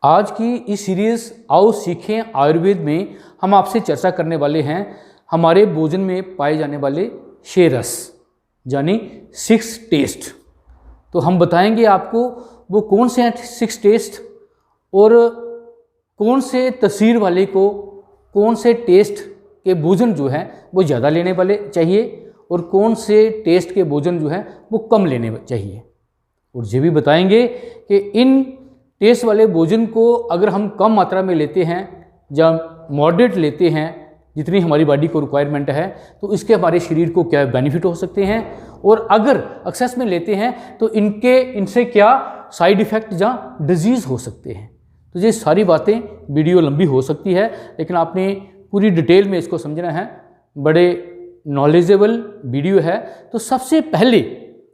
आज की इस सीरीज़ आओ सीखें आयुर्वेद में हम आपसे चर्चा करने वाले हैं हमारे भोजन में पाए जाने वाले 6 रस यानी 6 टेस्ट। तो हम बताएंगे आपको वो कौन से हैं 6 टेस्ट और कौन से तसीर वाले को कौन से टेस्ट के भोजन जो है वो ज़्यादा लेने वाले चाहिए और कौन से टेस्ट के भोजन जो है वो कम लेने चाहिए। और ये भी बताएंगे कि इन टेस्ट वाले भोजन को अगर हम कम मात्रा में लेते हैं या मॉडरेट लेते हैं जितनी हमारी बॉडी को रिक्वायरमेंट है तो इसके हमारे शरीर को क्या बेनिफिट हो सकते हैं, और अगर एक्सेस में लेते हैं तो इनसे क्या साइड इफ़ेक्ट या डिजीज़ हो सकते हैं। तो ये सारी बातें वीडियो लंबी हो सकती है लेकिन आपने पूरी डिटेल में इसको समझना है, बड़े नॉलेजेबल वीडियो है। तो सबसे पहले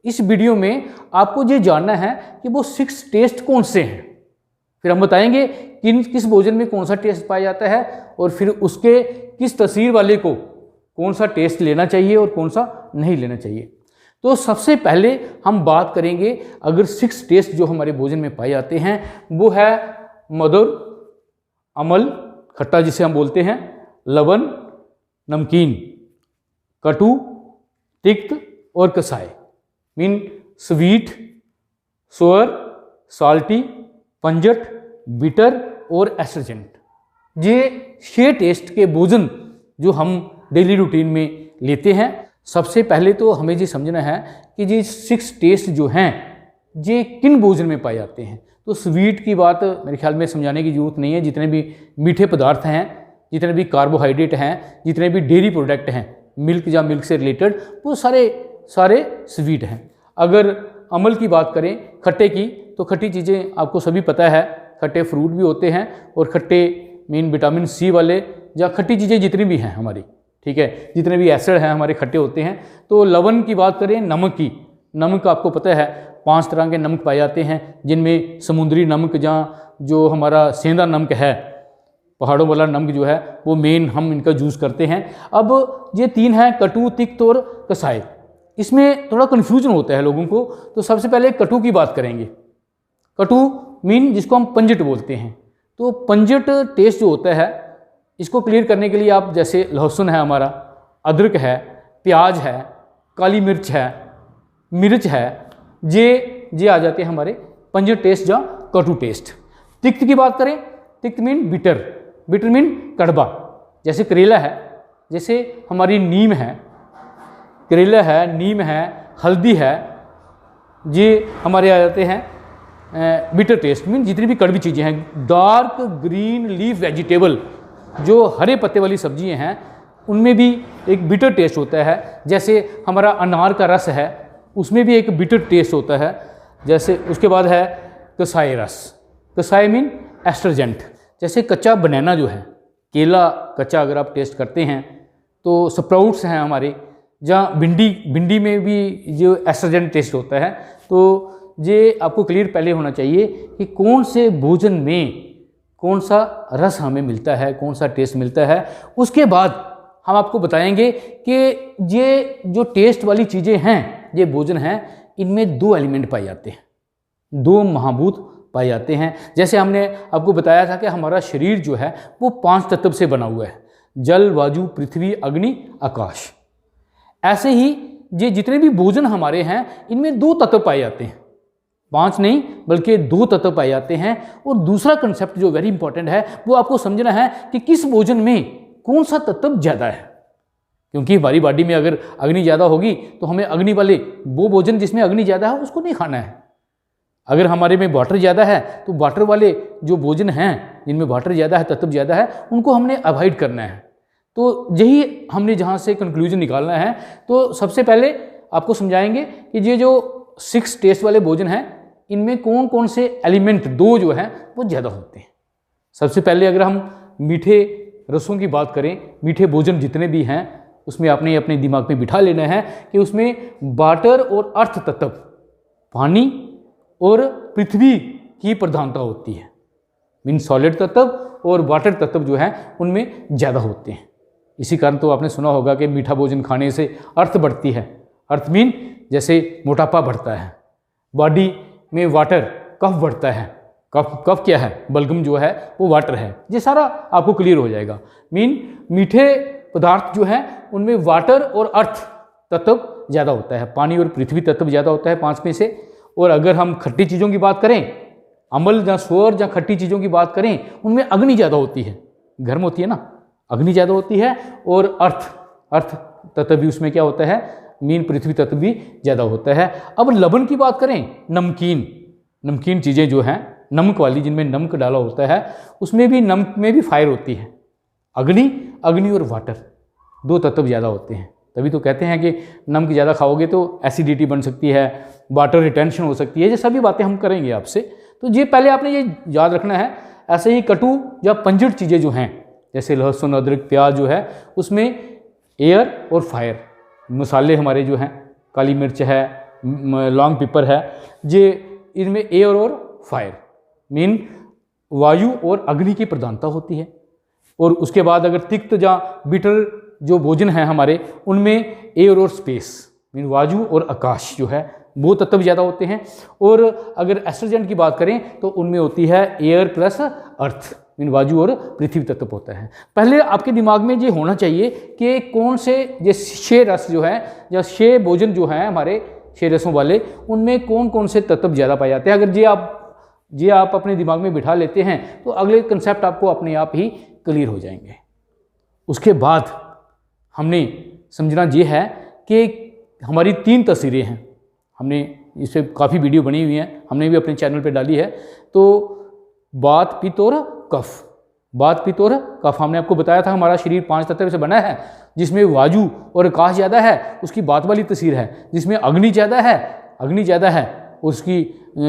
इस वीडियो में आपको ये जानना है कि वो 6 टेस्ट कौन से हैं, फिर हम बताएंगे किस भोजन में कौन सा टेस्ट पाया जाता है और फिर उसके किस तस्वीर वाले को कौन सा टेस्ट लेना चाहिए और कौन सा नहीं लेना चाहिए। तो सबसे पहले हम बात करेंगे अगर 6 टेस्ट जो हमारे भोजन में पाए जाते हैं वो है मधुर, अम्ल खट्टा जिसे हम बोलते हैं, लवण नमकीन, कटु तिक्त और कसाय mean sweet, sour, salty, pungent, bitter और एस्ट्रिजेंट। ये 6 टेस्ट के भोजन जो हम डेली रूटीन में लेते हैं। सबसे पहले तो हमें ये समझना है कि ये 6 टेस्ट जो हैं ये किन भोजन में पाए जाते हैं। तो स्वीट की बात मेरे ख्याल में समझाने की ज़रूरत नहीं है। जितने भी मीठे पदार्थ हैं, जितने भी कार्बोहाइड्रेट हैं, जितने भी डेयरी प्रोडक्ट हैं, मिल्क या मिल्क से रिलेटेड, वो सारे स्वीट हैं। अगर अम्ल की बात करें खट्टे की, तो खट्टी चीज़ें आपको सभी पता है, खट्टे फ्रूट भी होते हैं और खट्टे मीन विटामिन सी वाले या खट्टी चीज़ें जितनी भी हैं हमारी, ठीक है, जितने भी एसिड हैं हमारे खट्टे होते हैं। तो लवण की बात करें, नमक की, नमक आपको पता है 5 तरह के नमक पाए जाते हैं जिनमें समुद्री नमक या जो हमारा सेंधा नमक है, पहाड़ों वाला नमक जो है वो मेन हम इनका यूज़ करते हैं। अब ये 3 हैं कटु, तिक्त और कसाय। इसमें थोड़ा कन्फ्यूजन होता है लोगों को। तो सबसे पहले कटु की बात करेंगे। कटु मीन जिसको हम पंजट बोलते हैं। तो पंजट टेस्ट जो होता है इसको क्लियर करने के लिए आप जैसे लहसुन है हमारा, अदरक है, प्याज है, काली मिर्च है, ये आ जाते हैं हमारे पंजट टेस्ट या कटु टेस्ट। तिक्त की बात करें, तिक्त मीन बिटर मीन कड़वा। जैसे करेला है, जैसे हमारी नीम है, करेला है, नीम है, हल्दी है, ये हमारे आ जाते हैं बिटर टेस्ट मीन जितनी भी कड़वी चीज़ें हैं। डार्क ग्रीन लीफ वेजिटेबल जो हरे पत्ते वाली सब्जियां हैं उनमें भी एक बिटर टेस्ट होता है। जैसे हमारा अनार का रस है उसमें भी एक बिटर टेस्ट होता है। जैसे उसके बाद है कसाई रस, कसाई मीन एस्ट्रिजेंट। जैसे कच्चा बनाना जो है, केला कच्चा अगर आप टेस्ट करते हैं तो स्प्राउट्स हैं हमारे, जहाँ भिंडी में भी जो एस्ट्रिजेंट टेस्ट होता है। तो ये आपको क्लियर पहले होना चाहिए कि कौन से भोजन में कौन सा रस हमें मिलता है, कौन सा टेस्ट मिलता है। उसके बाद हम आपको बताएंगे कि ये जो टेस्ट वाली चीज़ें हैं, ये भोजन हैं, इनमें 2 एलिमेंट पाए जाते हैं, 2 महाभूत पाए जाते हैं। जैसे हमने आपको बताया था कि हमारा शरीर जो है वो 5 तत्व से बना हुआ है, जल, वायु, पृथ्वी, अग्नि, आकाश। ऐसे ही ये जितने भी भोजन हमारे हैं इनमें 2 तत्व पाए जाते हैं, 5 नहीं बल्कि 2 तत्व पाए जाते हैं। और दूसरा कंसेप्ट जो वेरी इंपॉर्टेंट है वो आपको समझना है कि किस भोजन में कौन सा तत्व ज़्यादा है। क्योंकि हमारी बॉडी में अगर अग्नि ज़्यादा होगी तो हमें अग्नि वाले वो भोजन जिसमें अग्नि ज़्यादा है उसको नहीं खाना है। अगर हमारे में वाटर ज़्यादा है तो वाटर वाले जो भोजन हैं जिनमें वाटर ज़्यादा है, तत्व ज़्यादा है, उनको हमने अवॉइड करना है। तो यही हमने जहाँ से कंक्लूजन निकालना है। तो सबसे पहले आपको समझाएंगे कि ये जो 6 टेस्ट वाले भोजन हैं इनमें कौन कौन से एलिमेंट 2 जो हैं वो ज़्यादा होते हैं। सबसे पहले अगर हम मीठे रसों की बात करें, मीठे भोजन जितने भी हैं उसमें आपने अपने दिमाग में बिठा लेना है कि उसमें वाटर और अर्थ तत्व, पानी और पृथ्वी की प्रधानता होती है। मीन सॉलिड तत्व और वाटर तत्व जो हैं उनमें ज़्यादा होते हैं। इसी कारण तो आपने सुना होगा कि मीठा भोजन खाने से अर्थ बढ़ती है। अर्थ मीन जैसे मोटापा बढ़ता है, बॉडी में वाटर, कफ बढ़ता है, कफ कफ क्या है, बलगम जो है वो वाटर है। ये सारा आपको क्लियर हो जाएगा। मीठे पदार्थ जो हैं उनमें वाटर और अर्थ तत्व ज़्यादा होता है, पानी और पृथ्वी तत्व ज़्यादा होता है 5 में से। और अगर हम खट्टी चीज़ों की बात करें, अम्ल या स्वर या खट्टी चीज़ों की बात करें, उनमें अग्नि ज़्यादा होती है, गर्म होती है ना, अग्नि ज़्यादा होती है। और अर्थ तत्व भी उसमें क्या होता है, पृथ्वी तत्व भी ज़्यादा होता है। अब लवण की बात करें, नमकीन चीज़ें जो हैं, नमक वाली, जिनमें नमक डाला होता है, उसमें भी नमक में भी फायर होती है। अग्नि और वाटर 2 तत्व ज़्यादा होते हैं। तभी तो कहते हैं कि नमक ज़्यादा खाओगे तो एसिडिटी बन सकती है, वाटर रिटेंशन हो सकती है। ये सभी बातें हम करेंगे आपसे, तो ये पहले आपने ये याद रखना है। ऐसे ही कटु या पंजड़ चीज़ें जो हैं, जैसे लहसुन, अदरक, प्याज जो है, उसमें एयर और फायर। मसाले हमारे जो हैं, काली मिर्च है, लौंग पिपर है, ये इनमें एयर और फायर वायु और अग्नि की प्रधानता होती है। और उसके बाद अगर तिक्त या बिटर जो भोजन है हमारे, उनमें एयर और स्पेस वायु और आकाश जो है वो तत्व ज़्यादा होते हैं। और अगर एस्ट्रोजेंट की बात करें तो उनमें होती है एयर प्लस अर्थ वायु और पृथ्वी तत्व होता है। पहले आपके दिमाग में ये होना चाहिए कि कौन से ये 6 रस जो है या 6 भोजन जो हैं हमारे 6 रसों वाले, उनमें कौन कौन से तत्व ज़्यादा पाए जाते हैं। अगर ये आप अपने दिमाग में बिठा लेते हैं तो अगले कंसेप्ट आपको अपने आप ही क्लियर हो जाएंगे। उसके बाद हमने समझना ये है कि हमारी 3 तस्वीरें हैं, हमने इस पर काफ़ी वीडियो बनी हुई हैं, हमने भी अपने चैनल पे डाली है। तो वात, पित्त और कफ। वात, पित्त और कफ हमने आपको बताया था हमारा शरीर 5 तत्व से बना है, जिसमें वायु और आकाश ज़्यादा है, उसकी वात वाली तस्वीर है। जिसमें अग्नि ज़्यादा है, उसकी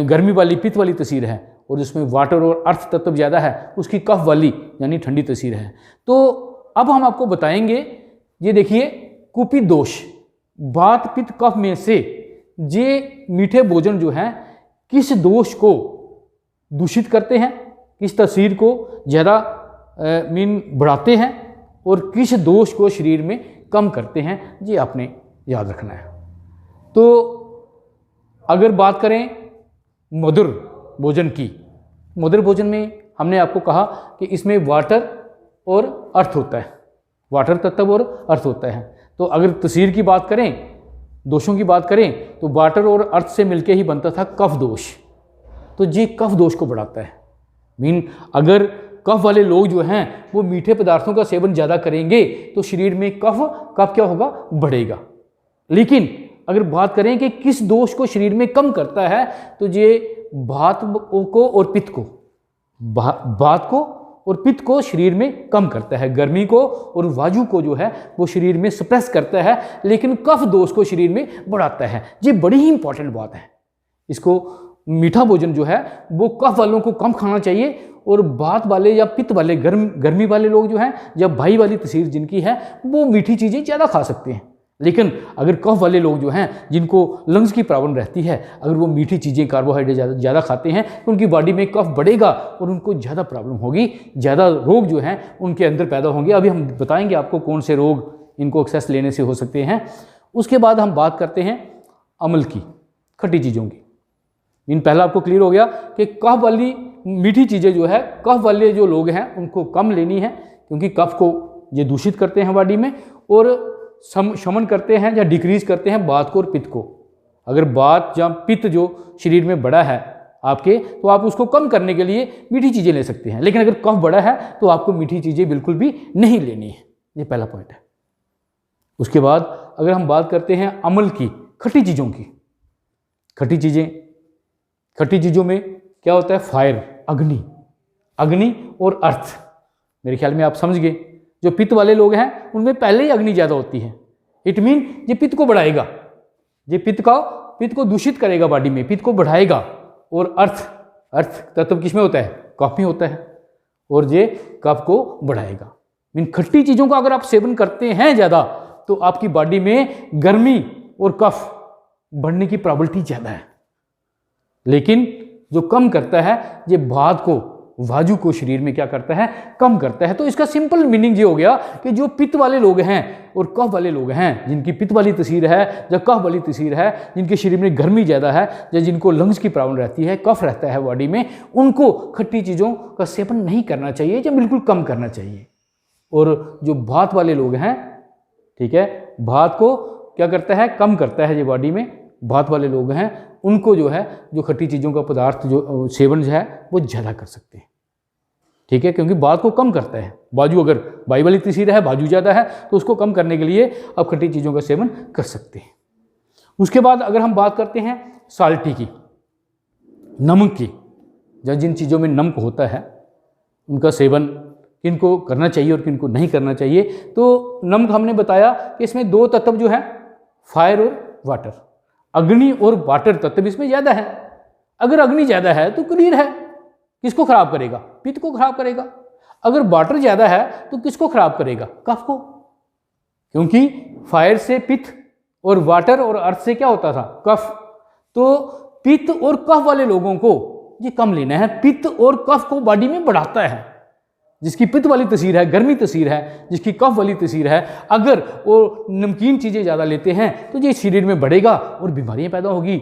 गर्मी वाली पित्त वाली तस्वीर है। और जिसमें वाटर और अर्थ तत्व ज़्यादा है, उसकी कफ वाली यानी ठंडी तस्वीर है। तो अब हम आपको बताएंगे, ये देखिए, कुपित दोष, वात, पित्त, कफ में से ये मीठे भोजन जो हैं किस दोष को दूषित करते हैं, किस तस्वीर को ज़्यादा बढ़ाते हैं, और किस दोष को शरीर में कम करते हैं, ये आपने याद रखना है। तो अगर बात करें मधुर भोजन की, मधुर भोजन में हमने आपको कहा कि इसमें वाटर और अर्थ होता है, वाटर तत्व और अर्थ होता है। तो अगर तस्वीर की बात करें, दोषों की बात करें, तो वाटर और अर्थ से मिलके ही बनता था कफ दोष। तो ये कफ दोष को बढ़ाता है। अगर कफ वाले लोग जो हैं वो मीठे पदार्थों का सेवन ज़्यादा करेंगे तो शरीर में कफ क्या होगा, बढ़ेगा। लेकिन अगर बात करें कि किस दोष को शरीर में कम करता है, तो ये वात को और पित्त को, वात को और पित्त को शरीर में कम करता है। गर्मी को और वायु को जो है वो शरीर में सप्रेस करता है, लेकिन कफ दोष को शरीर में बढ़ाता है। ये बड़ी ही इंपॉर्टेंट बात है। इसको मीठा भोजन जो है वो कफ वालों को कम खाना चाहिए, और वात वाले या पित्त वाले, गर्मी वाले लोग जो हैं या भाई वाली तस्वीर जिनकी है, वो मीठी चीज़ें ज़्यादा खा सकते हैं। लेकिन अगर कफ वाले लोग जो हैं, जिनको लंग्स की प्रॉब्लम रहती है, अगर वो मीठी चीज़ें, कार्बोहाइड्रेट ज़्यादा खाते हैं, तो उनकी बॉडी में कफ बढ़ेगा और उनको ज़्यादा प्रॉब्लम होगी, ज़्यादा रोग जो हैं उनके अंदर पैदा होंगे। अभी हम बताएंगे आपको कौन से रोग इनको एक्सेस लेने से हो सकते हैं। उसके बाद हम बात करते हैं अम्ल की, खट्टी चीज़ों की। पहला आपको क्लियर हो गया कि कफ वाली मीठी चीज़ें जो है, कफ वाले जो लोग हैं उनको कम लेनी है, क्योंकि कफ को ये दूषित करते हैं बॉडी में, और शमन करते हैं या डिक्रीज करते हैं वात को और पित्त को। अगर वात या पित्त जो शरीर में बड़ा है आपके, तो आप उसको कम करने के लिए मीठी चीज़ें ले सकते हैं। लेकिन अगर कफ बड़ा है तो आपको मीठी चीज़ें बिल्कुल भी नहीं लेनी है। ये पहला पॉइंट है। उसके बाद अगर हम बात करते हैं अम्ल की, खट्टी चीज़ों की, खट्टी चीज़ों में क्या होता है, फायर, अग्नि और अर्थ। मेरे ख्याल में आप समझ गए। जो पित्त वाले लोग हैं उनमें पहले ही अग्नि ज़्यादा होती है। इट मीन ये पित्त को बढ़ाएगा, ये पित्त को दूषित करेगा बॉडी में, पित्त को बढ़ाएगा। और अर्थ तत्व किसमें होता है, कफ में होता है, और ये कफ को बढ़ाएगा। इन खट्टी चीज़ों का अगर आप सेवन करते हैं ज़्यादा, तो आपकी बॉडी में गर्मी और कफ बढ़ने की प्रॉबिलिटी ज़्यादा है। लेकिन जो कम करता है, ये वात को वायु को शरीर में क्या करता है, कम करता है। तो इसका सिंपल मीनिंग ये हो गया कि जो पित्त वाले लोग हैं और कफ वाले लोग हैं, जिनकी पित्त वाली तस्वीर है या कफ वाली तस्वीर है, जिनके शरीर में गर्मी ज़्यादा है या जिनको लंग्स की प्रॉब्लम रहती है, कफ रहता है बॉडी में, उनको खट्टी चीज़ों का सेवन नहीं करना चाहिए या बिल्कुल कम करना चाहिए। और जो भात वाले लोग हैं, ठीक है, भात को क्या करता है, कम करता है ये बॉडी में, भात वाले लोग हैं उनको जो है जो खट्टी चीज़ों का पदार्थ जो सेवन जो है वो ज़्यादा कर सकते हैं, ठीक है, क्योंकि भात को कम करता है। बाजू अगर बाई वाली तस्वीर है, बाजू ज़्यादा है, तो उसको कम करने के लिए आप खट्टी चीज़ों का सेवन कर सकते हैं। उसके बाद अगर हम बात करते हैं साल्टी की, नमक की, या जिन चीज़ों में नमक होता है उनका सेवन किनको करना चाहिए और किनको नहीं करना चाहिए। तो नमक हमने बताया कि इसमें दो तत्व जो है, फायर और वाटर, अग्नि और वाटर तत्व इसमें ज़्यादा है। अगर अग्नि ज़्यादा है तो क्लियर है, किसको खराब करेगा, पित्त को खराब करेगा। अगर वाटर ज़्यादा है तो किसको खराब करेगा, कफ को, क्योंकि फायर से पित्त और वाटर और अर्थ से क्या होता था, कफ। तो पित्त और कफ वाले लोगों को ये कम लेना है। पित्त और कफ को बॉडी में बढ़ाता है। जिसकी पित्त वाली तस्वीर है, गर्मी तस्वीर है, जिसकी कफ वाली तस्वीर है, अगर वो नमकीन चीज़ें ज़्यादा लेते हैं तो ये शरीर में बढ़ेगा और बीमारियां पैदा होगी,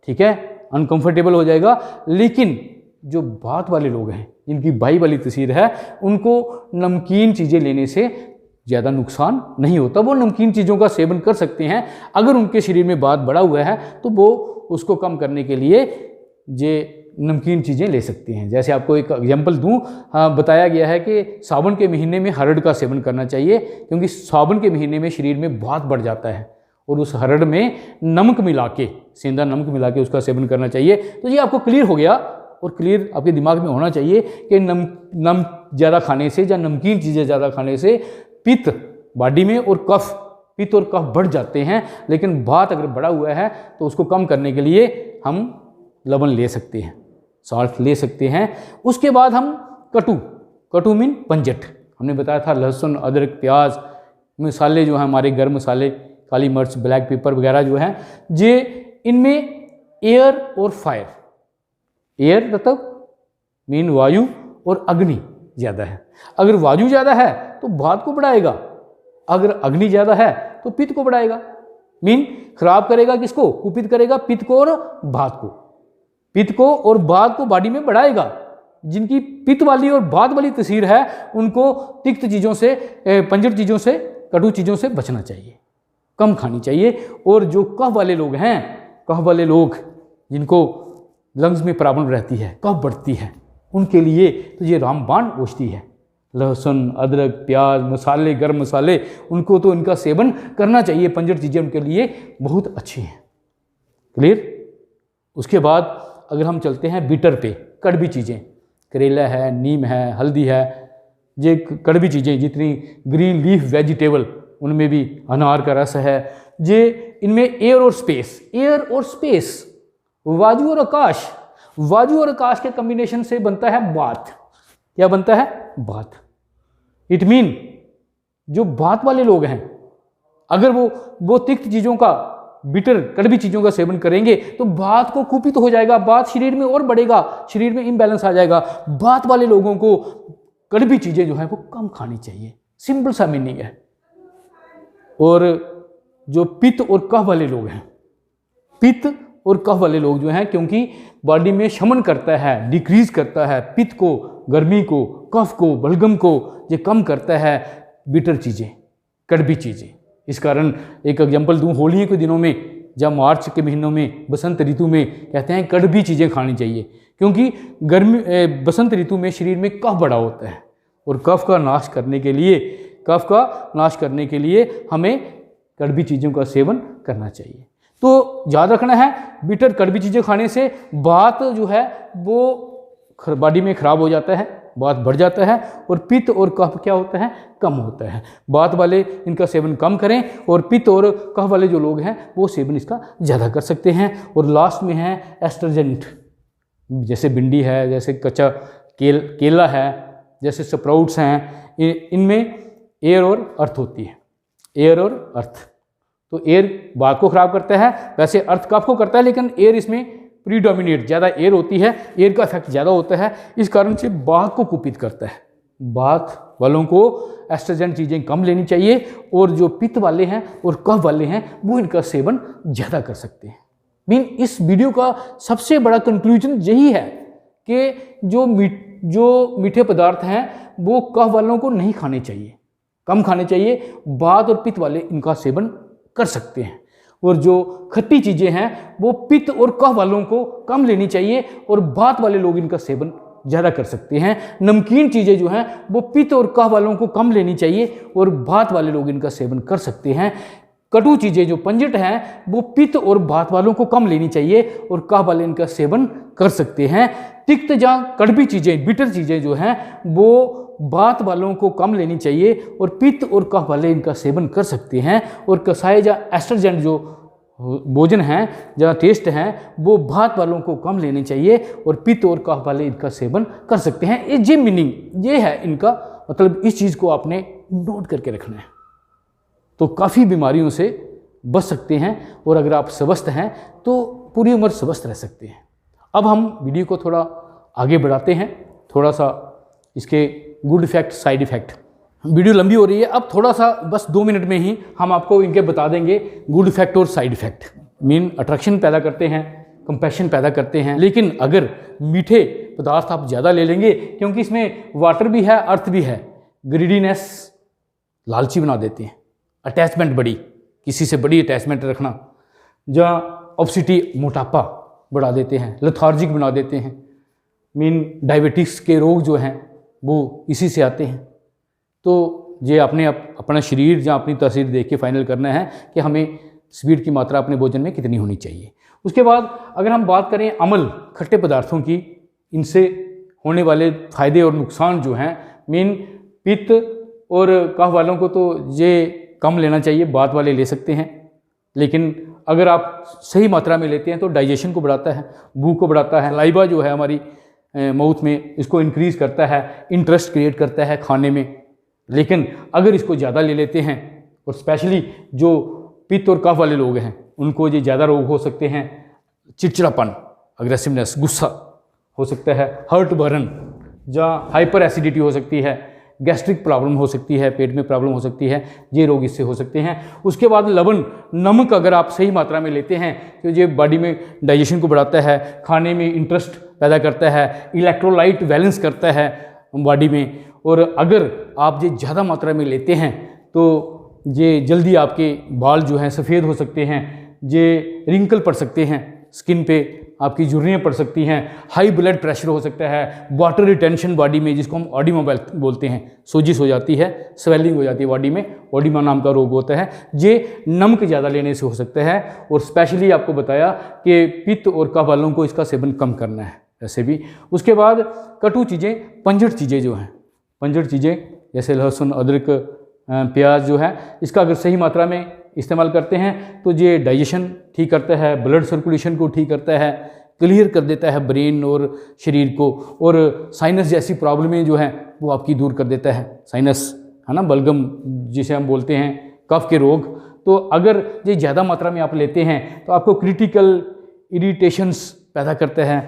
ठीक है, अनकंफर्टेबल हो जाएगा। लेकिन जो भात वाले लोग हैं, जिनकी बाई वाली तस्वीर है, उनको नमकीन चीज़ें लेने से ज़्यादा नुकसान नहीं होता। वो नमकीन चीज़ों का सेवन कर सकते हैं। अगर उनके शरीर में भात बढ़ा हुआ है तो वो उसको कम करने के लिए ये नमकीन चीज़ें ले सकते हैं। जैसे आपको एक एग्जांपल दूं, बताया गया है कि सावन के महीने में हरड़ का सेवन करना चाहिए, क्योंकि सावन के महीने में शरीर में भात बढ़ जाता है और उस हरड़ में नमक मिला के, सेंधा नमक मिला के उसका सेवन करना चाहिए। तो ये आपको क्लियर हो गया और क्लियर आपके दिमाग में होना चाहिए कि नमक ज़्यादा खाने से या नमकीन चीज़ें ज़्यादा खाने से पित्त बॉडी में और कफ, पित्त और कफ बढ़ जाते हैं। लेकिन भात अगर बढ़ा हुआ है तो उसको कम करने के लिए हम लवण ले सकते हैं, सॉल्ट ले सकते हैं। उसके बाद हम कटु मीन पंजट, हमने बताया था लहसुन, अदरक, प्याज, मसाले जो हैं हमारे गर्म मसाले, काली मिर्च, ब्लैक पेपर वगैरह जो हैं, ये इनमें एयर और फायर, एयर मतलब मीन वायु और अग्नि ज़्यादा है। अगर वायु ज़्यादा है तो भात को बढ़ाएगा, अगर अग्नि ज़्यादा है तो पित्त को बढ़ाएगा, मीन खराब करेगा, किसको, कुपित करेगा, पित्त को और भात को, पित्त को और भात को बॉडी में बढ़ाएगा। जिनकी पित्त वाली और भात वाली तस्वीर है उनको तिक्त चीज़ों से, पंजर चीज़ों से, कटु चीज़ों से बचना चाहिए, कम खानी चाहिए। और जो कफ वाले लोग हैं, कफ वाले लोग जिनको लंग्स में प्रॉब्लम रहती है, कफ बढ़ती है, उनके लिए तो ये रामबाण औषधि है। लहसुन, अदरक, प्याज, मसाले, गर्म मसाले, उनको तो इनका सेवन करना चाहिए। पंजर चीज़ें उनके लिए बहुत अच्छी हैं। क्लियर। उसके बाद अगर हम चलते हैं बिटर पे, कड़वी चीज़ें, करेला है, नीम है, हल्दी है, ये कड़वी चीज़ें, जितनी ग्रीन लीफ वेजिटेबल, उनमें भी अनार का रस है, ये इनमें एयर और स्पेस, एयर और स्पेस, वायु और आकाश, वायु और आकाश के कॉम्बिनेशन से बनता है बात। क्या बनता है, बात। इट मीन जो बात वाले लोग हैं, अगर वो तिक्त चीज़ों का, बिटर कड़वी चीज़ों का सेवन करेंगे तो बात को कुपित हो जाएगा, बात शरीर में और बढ़ेगा, शरीर में इम्बैलेंस आ जाएगा। बात वाले लोगों को कड़वी चीज़ें जो है वो कम खानी चाहिए, सिंपल सा मीनिंग है। और जो पित्त और कफ वाले लोग हैं, पित्त और कफ वाले लोग जो हैं, क्योंकि बॉडी में शमन करता है, डिक्रीज करता है, पित्त को, गर्मी को, कफ को, बलगम को ये कम करता है बिटर चीज़ें, कड़वी चीज़ें। इस कारण एक एग्जांपल दूं, होली के दिनों में, जब मार्च के महीनों में, बसंत ऋतु में कहते हैं कड़वी चीज़ें खानी चाहिए, क्योंकि बसंत ऋतु में शरीर में कफ बढ़ा होता है और कफ का नाश करने के लिए हमें कड़वी चीज़ों का सेवन करना चाहिए। तो याद रखना है, बिटर कड़वी चीज़ें खाने से बात जो है वो बॉडी में खराब हो जाता है, बात बढ़ जाता है, और पित्त और कफ क्या होता है, कम होता है। बात वाले इनका सेवन कम करें और पित्त और कफ वाले जो लोग हैं वो सेवन इसका ज़्यादा कर सकते हैं। और लास्ट में है एस्ट्रजेंट, जैसे भिंडी है, जैसे कच्चा केला है, जैसे स्प्राउट्स हैं, इनमें एयर और अर्थ होती है, एयर और अर्थ। तो एयर बात को खराब करता है, वैसे अर्थ कफ को करता है, लेकिन एयर इसमें प्रीडोमिनेट, ज़्यादा एयर होती है, एयर का इफेक्ट ज़्यादा होता है, इस कारण से बात को कुपित करता है। बात वालों को एस्ट्रोजेंट चीज़ें कम लेनी चाहिए और जो पित्त वाले हैं और कफ वाले हैं वो इनका सेवन ज़्यादा कर सकते हैं। इस वीडियो का सबसे बड़ा कंक्लूजन यही है कि जो मीठे पदार्थ हैं वो कफ वालों को नहीं खाने चाहिए, कम खाने चाहिए। बात और पित्त वाले इनका सेवन कर सकते हैं और जो खट्टी चीज़ें हैं वो पित्त और कफ वालों को कम लेनी चाहिए और बात वाले लोग इनका सेवन ज़्यादा कर सकते हैं। नमकीन चीज़ें जो हैं वो पित्त और कफ वालों को कम लेनी चाहिए और बात वाले लोग इनका सेवन कर सकते हैं। कटु चीज़ें जो पंजट हैं वो पित्त और बात वालों को कम लेनी चाहिए और कफ वाले इनका सेवन कर सकते हैं। तिक्त या कड़वी चीज़ें, बिटर चीज़ें जो हैं वो बात वालों को कम लेनी चाहिए और पित्त और कफ वाले इनका सेवन कर सकते हैं। और कसाए या एस्ट्रोजेंट जो भोजन हैं या टेस्ट हैं वो बात वालों को कम लेने चाहिए और पित्त और कफ वाले इनका सेवन कर सकते हैं। ये मीनिंग ये है इनका, मतलब इस चीज़ को आपने नोट करके रखना है तो काफ़ी बीमारियों से बच सकते हैं और अगर आप स्वस्थ हैं तो पूरी उम्र स्वस्थ रह सकते हैं। अब हम वीडियो को थोड़ा आगे बढ़ाते हैं, थोड़ा सा इसके good effect, side effect. Video लंबी हो रही है, अब थोड़ा सा बस 2 मिनट में ही हम आपको इनके बता देंगे गुड इफेक्ट और साइड इफेक्ट। मीन अट्रैक्शन पैदा करते हैं, कंपैशन पैदा करते हैं, लेकिन अगर मीठे पदार्थ आप ज़्यादा ले लेंगे क्योंकि इसमें वाटर भी है, अर्थ भी है, ग्रीडीनेस, लालची बना देते हैं, अटैचमेंट बड़ी, किसी से बड़ी अटैचमेंट रखना, जहाँ ऑब्सिटी, मोटापा बढ़ा देते हैं, लेथार्जिक बना देते हैं। मीन डायबिटिक्स के रोग जो हैं वो इसी से आते हैं। तो ये आपने अपना शरीर या अपनी तस्वीर देख के फाइनल करना है कि हमें स्वीट की मात्रा अपने भोजन में कितनी होनी चाहिए। उसके बाद अगर हम बात करें अमल, खट्टे पदार्थों की, इनसे होने वाले फ़ायदे और नुकसान जो हैं, मीन पित्त और कफ वालों को तो ये कम लेना चाहिए, बात वाले ले सकते हैं, लेकिन अगर आप सही मात्रा में लेते हैं तो डाइजेशन को बढ़ाता है, भूख को बढ़ाता है, लाइबा जो है हमारी माउथ में इसको इंक्रीज़ करता है, इंटरेस्ट क्रिएट करता है खाने में। लेकिन अगर इसको ज़्यादा ले लेते हैं और स्पेशली जो पित्त और कफ वाले लोग हैं उनको ये ज़्यादा रोग हो सकते हैं, चिड़चिड़ापन, अग्रेसिवनेस, गुस्सा हो सकता है, हर्ट बर्न, जहाँ हाइपर एसिडिटी हो सकती है, गैस्ट्रिक प्रॉब्लम हो सकती है, पेट में प्रॉब्लम हो सकती है, ये रोग इससे हो सकते हैं। उसके बाद लवण, नमक अगर आप सही मात्रा में लेते हैं तो ये बॉडी में डाइजेशन को बढ़ाता है, खाने में इंटरेस्ट पैदा करता है, इलेक्ट्रोलाइट बैलेंस करता है बॉडी में। और अगर आप ये ज़्यादा मात्रा में लेते हैं तो ये जल्दी आपके बाल जो हैं सफ़ेद हो सकते हैं, ये रिंकल पड़ सकते हैं, स्किन पे आपकी झुर्रियाँ पड़ सकती हैं, हाई ब्लड प्रेशर हो सकता है, वाटर रिटेंशन बॉडी में जिसको हम ऑडिमा बोलते हैं, सोजिश हो जाती है, स्वेलिंग हो जाती है बॉडी में, ऑडिमा नाम का रोग होता है, ये नमक ज़्यादा लेने से हो सकता है। और स्पेशली आपको बताया कि पित्त और कफ वालों को इसका सेवन कम करना है ऐसे भी। उसके बाद कटु चीज़ें, पंजट चीज़ें जो हैं, पंजट चीज़ें जैसे लहसुन, अदरक, प्याज जो है, इसका अगर सही मात्रा में इस्तेमाल करते हैं तो ये डाइजेशन ठीक करता है, ब्लड सर्कुलेशन को ठीक करता है, क्लियर कर देता है ब्रेन और शरीर को, और साइनस जैसी प्रॉब्लमें जो हैं वो आपकी दूर कर देता है। साइनस है ना, बलगम जिसे हम बोलते हैं, कफ के रोग। तो अगर ये ज़्यादा मात्रा में आप लेते हैं तो आपको क्रिटिकल इरिटेशंस पैदा करता है,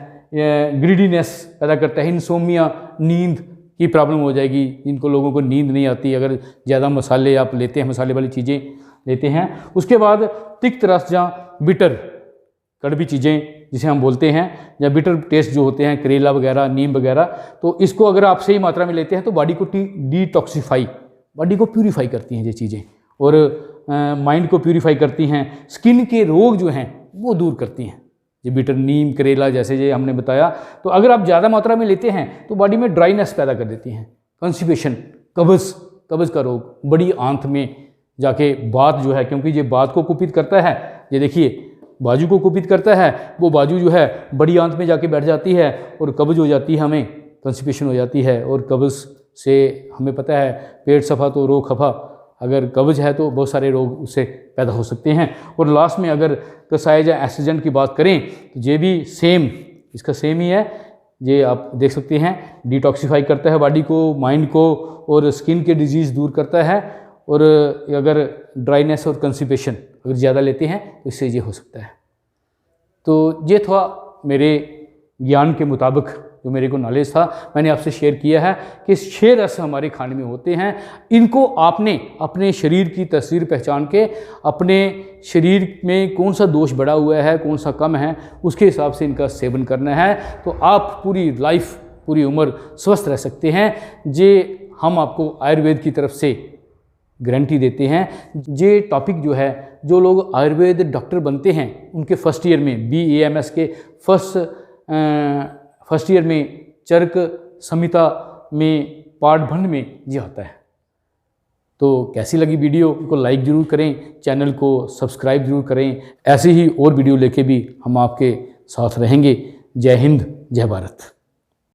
ग्रीडीनेस पैदा करता है, इंसोमिया, नींद की प्रॉब्लम हो जाएगी। जिनको लोगों को नींद नहीं आती अगर ज़्यादा मसाले आप लेते हैं, मसाले वाली चीज़ें लेते हैं। उसके बाद तिक्त रस या बिटर, कड़वी चीज़ें जिसे हम बोलते हैं, या बिटर टेस्ट जो होते हैं, करेला वगैरह, नीम वगैरह, तो इसको अगर आप सही मात्रा में लेते हैं तो बॉडी को डिटॉक्सिफाई, बॉडी को प्यूरीफाई करती हैं ये चीज़ें, और माइंड को प्यूरीफाई करती हैं, स्किन के रोग जो हैं वो दूर करती हैं। ये बिटर, नीम, करेला जैसे ये हमने बताया। तो अगर आप ज़्यादा मात्रा में लेते हैं तो बॉडी में ड्राइनेस पैदा कर देती हैं, कॉन्स्टिपेशन, कब्ज़ का रोग, बड़ी आंत में जाके बात जो है, क्योंकि ये बात को कुपित करता है, ये देखिए बाजू को कुपित करता है, वो बाजू जो है बड़ी आंत में जाके बैठ जाती है और कब्ज़ हो जाती है, हमें कॉन्स्टिपेशन हो जाती है। और कब्ज़ से हमें पता है पेट सफ़ा तो रोग खफा, अगर कब्ज़ है तो बहुत सारे रोग उससे पैदा हो सकते हैं। और लास्ट में अगर कसाए या एस्ट्रोजेंट की बात करें तो ये भी सेम, इसका सेम ही है, ये आप देख सकते हैं, डिटॉक्सिफाई करता है बॉडी को, माइंड को, और स्किन के डिजीज़ दूर करता है। और अगर ड्राइनेस और कंस्टिपेशन अगर ज़्यादा लेते हैं तो इससे ये हो सकता है। तो ये था मेरे ज्ञान के मुताबिक जो मेरे को नॉलेज था मैंने आपसे शेयर किया है कि 6 रस हमारे खाने में होते हैं। इनको आपने अपने शरीर की तस्वीर पहचान के अपने शरीर में कौन सा दोष बढ़ा हुआ है, कौन सा कम है, उसके हिसाब से इनका सेवन करना है, तो आप पूरी लाइफ, पूरी उम्र स्वस्थ रह सकते हैं। जे हम आपको आयुर्वेद की तरफ से गारंटी देते हैं। ये टॉपिक जो है, जो लोग आयुर्वेद डॉक्टर बनते हैं उनके फर्स्ट ईयर में BAMS के फर्स्ट ईयर में चरक संहिता में पाठभंड में ये आता है। तो कैसी लगी वीडियो को लाइक ज़रूर करें, चैनल को सब्सक्राइब ज़रूर करें। ऐसे ही और वीडियो लेके भी हम आपके साथ रहेंगे। जय हिंद, जय भारत।